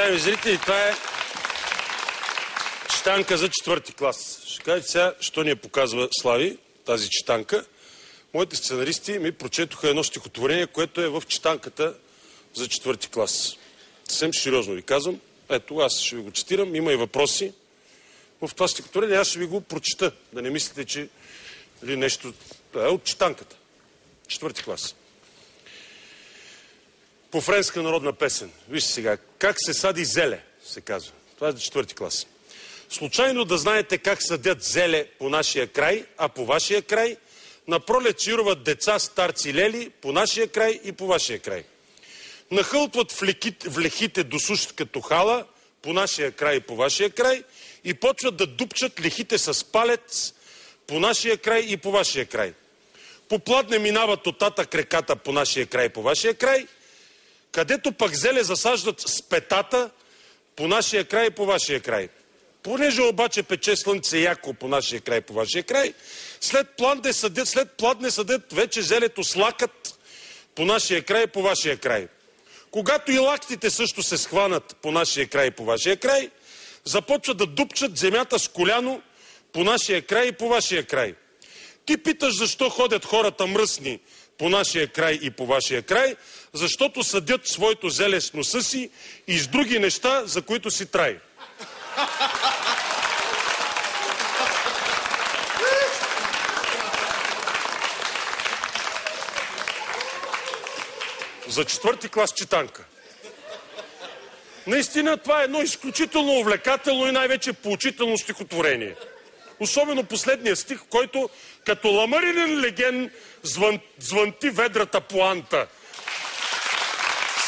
Уважаеми зрители, това е читанка за 4-ти клас. Ще кажете сега, що ни я показва Слави, тази читанка. Моите сценаристи ми прочетоха едно стихотворение, което е в читанката за 4-ти клас. Съвсем сериозно ви казвам. Ето, аз ще ви го цитирам. Има и въпроси в това стихотворение. Аз ще ви го прочита. Да не мислите, че нещо... Това е от читанката. 4-ти клас. По френска народна песен. Вижте сега. Как се сади зеле, се казва. Това е за 4-ти клас. Случайно да знаете как съдят зеле по нашия край, а по вашия край напролет чируват деца, старци, лели, по нашия край и по вашия край. Нахълтват в лехите до суш като хала, по нашия край и по вашия край, и почват да дупчат лехите с палец, по нашия край и по вашия край. По пладне минават оттатък реката по нашия край и по вашия край, където пък зеле засаждат с петата, по нашия край и по вашия край. Понеже обаче пече слънце яко по нашия край, по вашия край, след пладне съдят вече зелето с лакът по нашия край и по вашия край. Когато и лактите също се схванат по нашия край и по вашия край, започват да дупчат земята с коляно по нашия край и по вашия край. Ти питаш защо ходят хората мръсни по нашия край и по вашия край, защото съдят своето зеле с носа си и с други неща, за които си трай. За 4-ти клас читанка. Наистина това е едно изключително увлекателно и най-вече поучително стихотворение. Особено последния стих, който като ламаринен леген звънти ведрата поанта.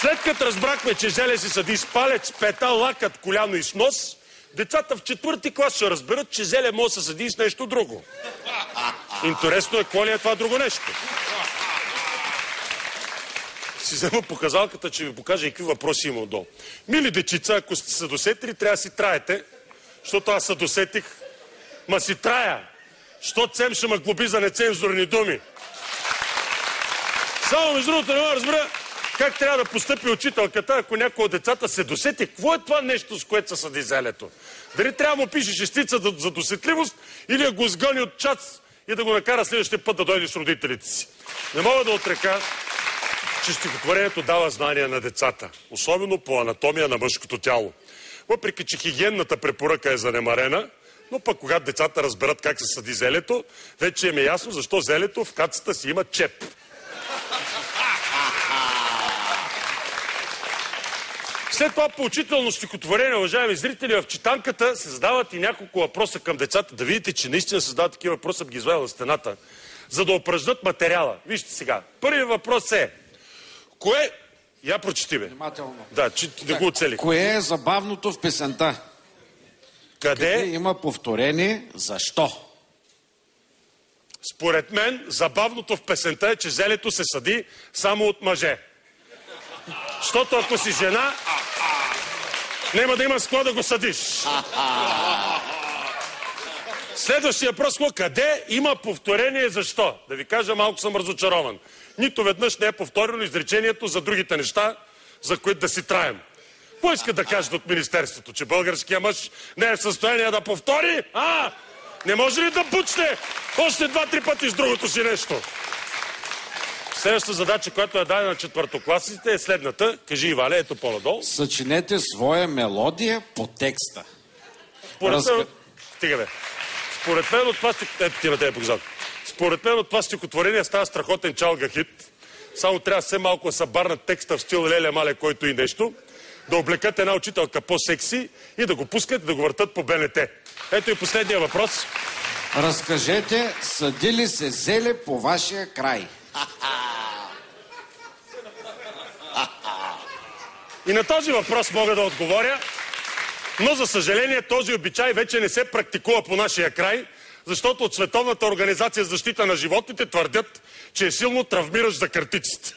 След като разбрахме, че зеле се съди с палец, пета, лакът, коляно и с нос, децата в 4-ти клас ще разберат, че зеле може да се съди и с нещо друго. Интересно е, какво ли е това друго нещо? Си взема показалката, че ви покажа и какви въпроси има отдолу. Мили дечица, ако сте се досетили, трябва да си траете, защото аз се досетих. Ма си трая, защото Цем ще ме глоби за нецензурни думи. Само между другото не мога да разбера как трябва да постъпи учителката, ако някой от децата се досети. Какво е това нещо, с което се съди зелето? Дали трябва да му пише шестица за досетливост или да го сгъни от час и да го накара следващия път да дойде с родителите си? Не мога да отрека, че стихотворението дава знания на децата, особено по анатомия на мъжкото тяло. Въпреки че хигиенната препоръка е занемарена, но пък когато децата разберат как се съди зелето, вече им е ясно защо зелето в кацата си има чеп. След това поучително стихотворение, уважаеми зрители, в читанката се задават и няколко въпроса към децата. Да видите, че наистина се задават такива въпроса, ги извадя на стената, за да упражнят материала. Вижте сега. Първият въпрос е: кое... Я прочети, бе. Внимателно. Да, че да го оцелих. Кое е забавното в песента? Къде има повторение? Защо? Според мен, забавното в песента е, че зелето се съди само от мъже. Защото ако си жена, няма да има с какво да го съдиш. Следващия въпрос: къде има повторение, защо? Да ви кажа, малко съм разочарован. Нито веднъж не е повторено изречението за другите неща, за които да си траем. Какво иска да кажат от Министерството? Че българския мъж не е в състояние да повтори? Не може ли да бучне още 2-3 пъти с другото си нещо? Следващата задача, която е дадена на четвъртокласниците, е следната. Кажи, Ивале, ето по-надолу. Съчинете своя мелодия по текста. Според мен от това Според мен от това стихотворение става страхотен чалга хит. Само трябва все малко да се барнат текста в стил Леле Мале, който и нещо, да облекат една учителка по-секси и да го пускат и да го въртат по БНТ. Ето и последния въпрос. Разкажете, съди ли се зеле по вашия край? И на този въпрос мога да отговоря, но за съжаление този обичай вече не се практикува по нашия край, защото от Световната организация за защита на животните твърдят, че е силно травмиращ за картиците.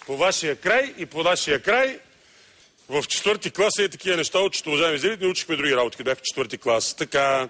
По вашия край и по нашия край в 4-ти клас е такива неща, учите, уважаеми зрители, учихме други работи, бях в 4-ти клас. Така,